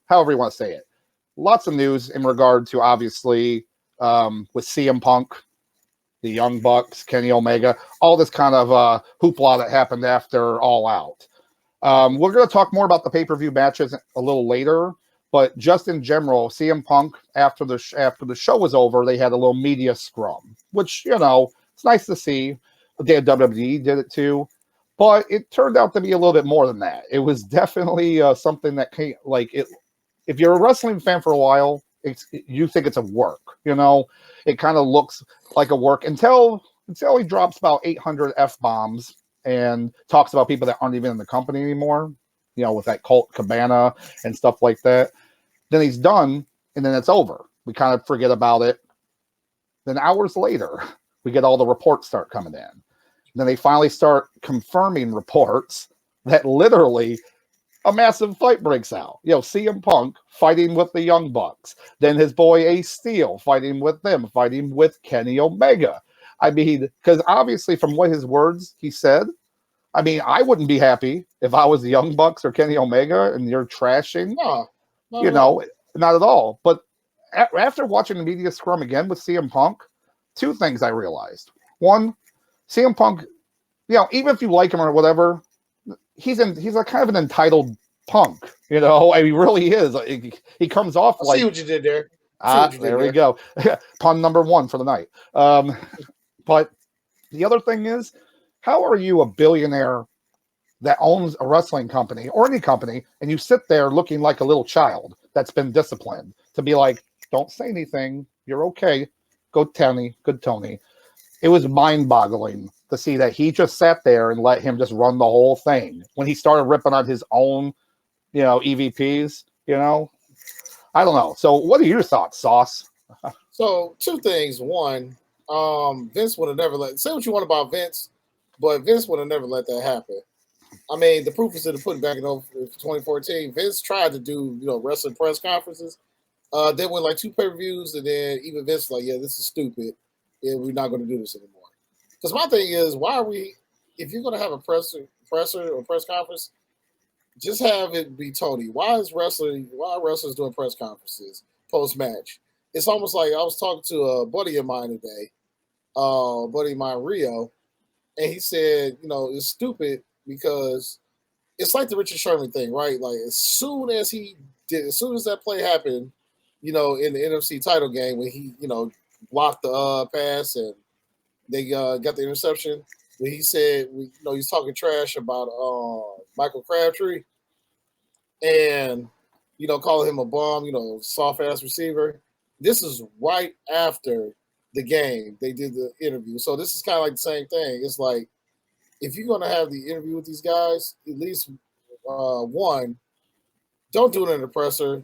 however you want to say it. Lots of news in regard to obviously with CM Punk, the Young Bucks, Kenny Omega, all this kind of hoopla that happened after All Out. We're going to talk more about the pay-per-view matches a little later, but just in general, CM Punk after the show was over, they had a little media scrum, which it's nice to see. The WWE did it too, but it turned out to be a little bit more than that. It was definitely something that came like it. If you're a wrestling fan for a while, you think it's a work. It kind of looks like a work until he drops about 800 F-bombs and talks about people that aren't even in the company anymore, with that Colt Cabana and stuff like that. Then he's done, and then it's over. We kind of forget about it. Then hours later, we get all the reports start coming in. Then they finally start confirming reports that literally a massive fight breaks out. CM Punk fighting with the Young Bucks. Then his boy Ace Steel fighting with them, fighting with Kenny Omega. I mean, because obviously from what his words he said, I mean, I wouldn't be happy if I was the Young Bucks or Kenny Omega and you're trashing. No, not at all. But after watching the media scrum again with CM Punk, two things I realized. One, CM Punk, even if you like him or whatever, he's a kind of an entitled punk, he really is. He comes off like. See what you did there. There we go. Pun number one for the night. But the other thing is, how are you a billionaire that owns a wrestling company or any company, and you sit there looking like a little child that's been disciplined to be like, don't say anything, you're okay, good Tony. It was mind-boggling to see that he just sat there and let him just run the whole thing. When he started ripping on his own, EVPs, I don't know. So what are your thoughts, Sauce? So two things. One, Vince would have never say what you want about Vince, but Vince would have never let that happen. I mean, the proof is in the pudding. Back in 2014, Vince tried to do wrestling press conferences. Then went like 2 pay-per-views, and then even Vince was like, yeah, this is stupid. Yeah, we're not going to do this anymore. Because my thing is, why are we? If you're going to have a presser or press conference, just have it be Tony. Why are wrestlers doing press conferences post match? It's almost like I was talking to a buddy of mine today, buddy of mine Rio, and he said, it's stupid because it's like the Richard Sherman thing, right? Like as soon as that play happened, in the NFC title game when he, blocked the pass and they got the interception. When he said, he's talking trash about Michael Crabtree and, calling him a bum, soft ass receiver. This is right after the game. They did the interview. So this is kind of like the same thing. It's like, if you're going to have the interview with these guys, at least one, don't do it in the presser.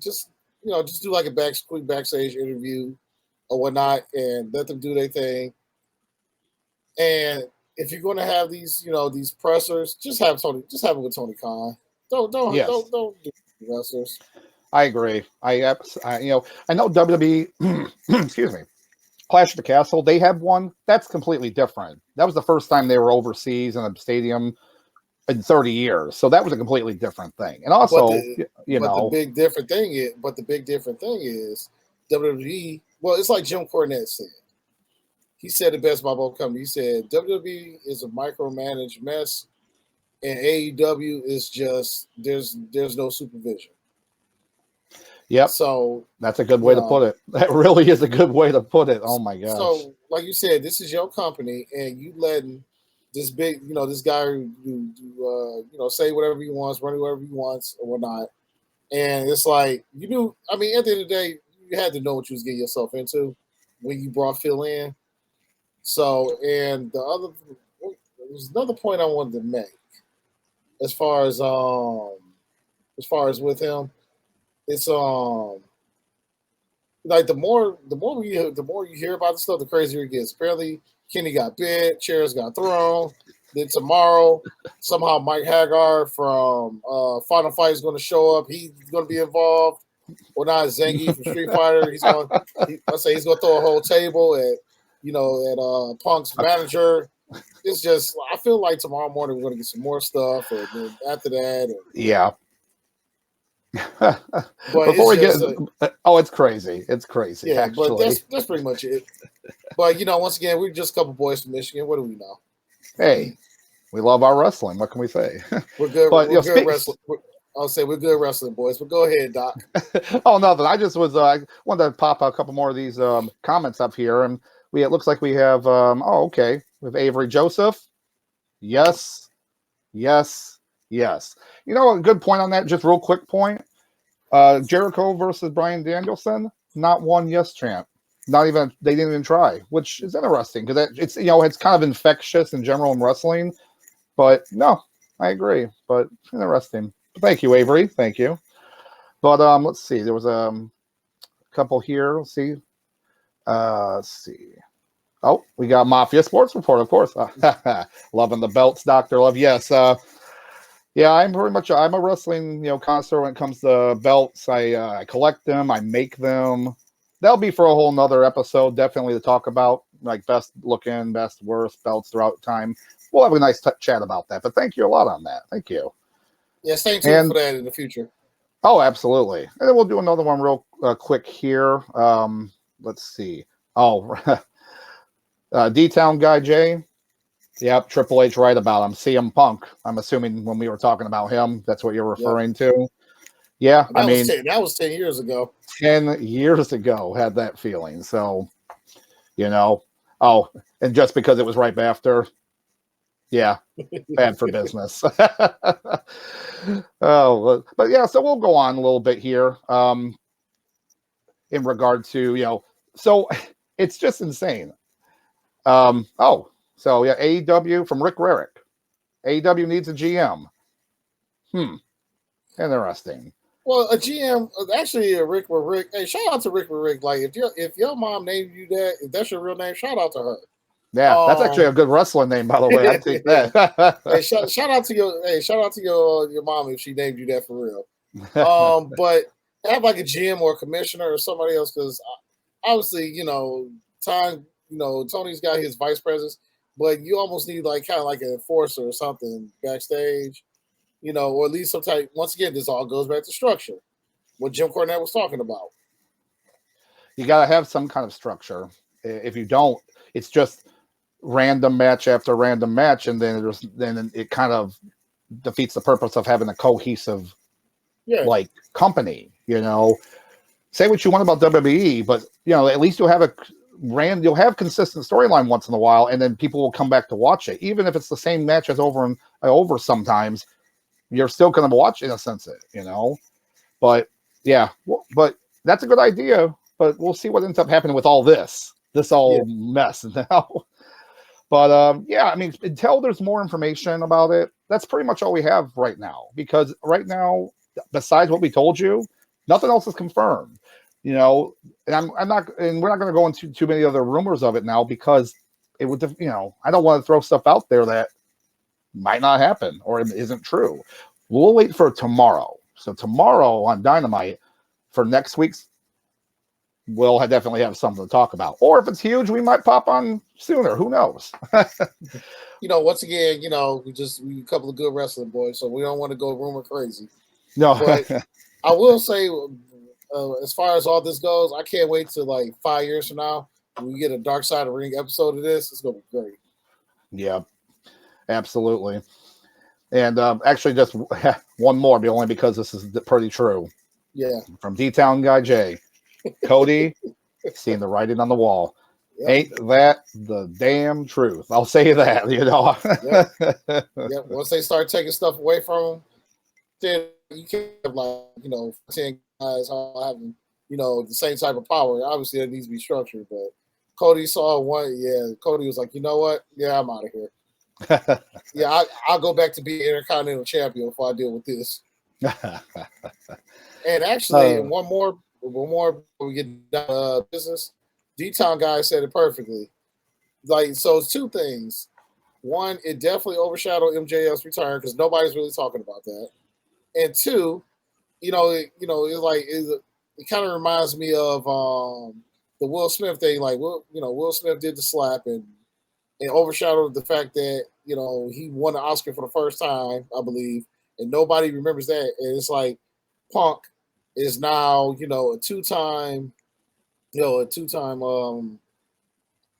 Just do like a quick backstage interview or whatnot, and let them do their thing. And if you're going to have these, these pressers, just have it with Tony Khan. Don't do wrestlers. I agree. I know WWE. Excuse me. Clash of the Castle, they have one that's completely different. That was the first time they were overseas in a stadium in 30 years, so that was a completely different thing. And also, the big different thing is WWE. Well, it's like Jim Cornette said. He said it best by both companies. He said WWE is a micromanaged mess, and AEW is just there's no supervision. Yep. So that's a good way to put it. That really is a good way to put it. Oh my gosh. So, like you said, this is your company, and you letting this big, this guy who say whatever he wants, run whatever he wants, or whatnot. And it's like you knew. I mean, at the end of the day, you had to know what you was getting yourself into when you brought Phil in. So, and there's another point I wanted to make as far as with him. It's like the more you hear about the stuff, the crazier it gets. Apparently, Kenny got bit, chairs got thrown. Then tomorrow, somehow Mike Hagar from Final Fight is going to show up. He's going to be involved. Or not Zangief from Street Fighter. He's going to throw a whole table at Punk's manager. It's just I feel like tomorrow morning we're going to get some more stuff, and then after that, yeah. But Before it's we get, just it's crazy. It's crazy, yeah. But actually. that's pretty much it. But once again, we're just a couple boys from Michigan. What do we know? Hey, we love our wrestling. What can we say? We're good. But We're good wrestling. I'll say we're good wrestling boys. But go ahead, Doc. oh, nothing. I just was I wanted to pop a couple more of these comments up here, and it looks like we have okay, with Avery Joseph. Yes, yes, yes. You know, a good point on that. Just real quick point. Jericho versus Bryan Danielson. Not one yes chant. Not even they didn't even try, which is interesting because it's it's kind of infectious in general in wrestling. But no, I agree. But interesting. Thank you, Avery. Thank you. But let's see. There was a couple here. Let's see. Let's see. Oh, we got Mafia Sports Report, of course. Loving the belts, Dr. Love. Yes. Yeah, I'm a wrestling, connoisseur when it comes to belts. I collect them, I make them. That'll be for a whole nother episode, definitely to talk about, like best looking, best worst belts throughout time. We'll have a nice chat about that. But thank you a lot on that. Thank you. Yeah, stay tuned for that in the future. Oh, absolutely. And then we'll do another one real quick here. Let's see. Oh, D-Town Guy Jay. Yep, Triple H right about him. CM Punk. I'm assuming when we were talking about him, that's what you're referring to. Yeah, that was 10 years ago. 10 years ago, had that feeling. So, and just because it was right after, yeah, bad for business. But yeah, so we'll go on a little bit here. In regard to, so it's just insane. So yeah, AEW from Rick Rarick. AEW needs a GM. Interesting. Well, a GM, actually, Rick. Hey, shout out to Rick. Like, if your mom named you that, if that's your real name, shout out to her. Yeah, that's actually a good wrestling name, by the way. I take that. Hey, shout out to your mom if she named you that for real. But have like a GM or a commissioner or somebody else, because obviously, Tony's got his vice presidents, but you almost need like kind of like an enforcer or something backstage. Or at least some type. Once again, this all goes back to structure. What Jim Cornette was talking about. You got to have some kind of structure. If you don't, it's just random match after random match, and then it kind of defeats the purpose of having a cohesive, like company. Say what you want about WWE, but at least you'll have consistent storyline once in a while, and then people will come back to watch it, even if it's the same match as over and over sometimes. You're still going to watch in a sense but yeah, but that's a good idea, but we'll see what ends up happening with all this mess now. But yeah, I mean, until there's more information about it, that's pretty much all we have right now, because right now, besides what we told you, nothing else is confirmed, and I'm not, and we're not going to go into too many other rumors of it now, because it would, I don't want to throw stuff out there that might not happen or it isn't true. We'll wait for tomorrow. So tomorrow on Dynamite for next week's, we'll definitely have something to talk about. Or if it's huge, we might pop on sooner. Who knows? Once again, we a couple of good wrestling boys, so we don't want to go rumor crazy. No, but I will say, as far as all this goes, I can't wait till like 5 years from now when we get a Dark Side of the Ring episode of this. It's gonna be great. Yeah. Absolutely. And actually, just one more, but only because this is pretty true. Yeah. From D-Town Guy Jay. Cody, seeing the writing on the wall. Yep. Ain't that the damn truth? I'll say that, Yep. Once they start taking stuff away from them, then you can't have 10 guys all having, the same type of power. Obviously, it needs to be structured, but Cody saw one. Yeah, Cody was like, you know what? Yeah, I'm out of here. Yeah, I'll go back to being Intercontinental Champion before I deal with this. And actually, one more before we get done business, D-Town guy said it perfectly. So it's two things. One, it definitely overshadowed MJF's return because nobody's really talking about that. And two, it kind of reminds me of the Will Smith thing. Like, Will Smith did the slap and overshadowed the fact that he won the Oscar for the first time, I believe, and nobody remembers that. And it's like Punk is now, a two-time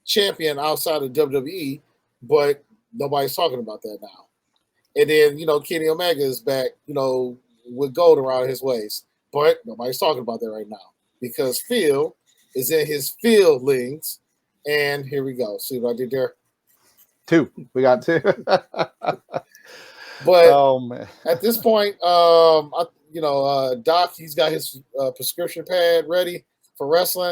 champion outside of WWE, but nobody's talking about that now. And then, Kenny Omega is back, with gold around his waist, but nobody's talking about that right now because Phil is in his feelings. And here we go. See what I did there? 2. We got 2. But oh man, at this point, Doc, he's got his prescription pad ready for wrestling.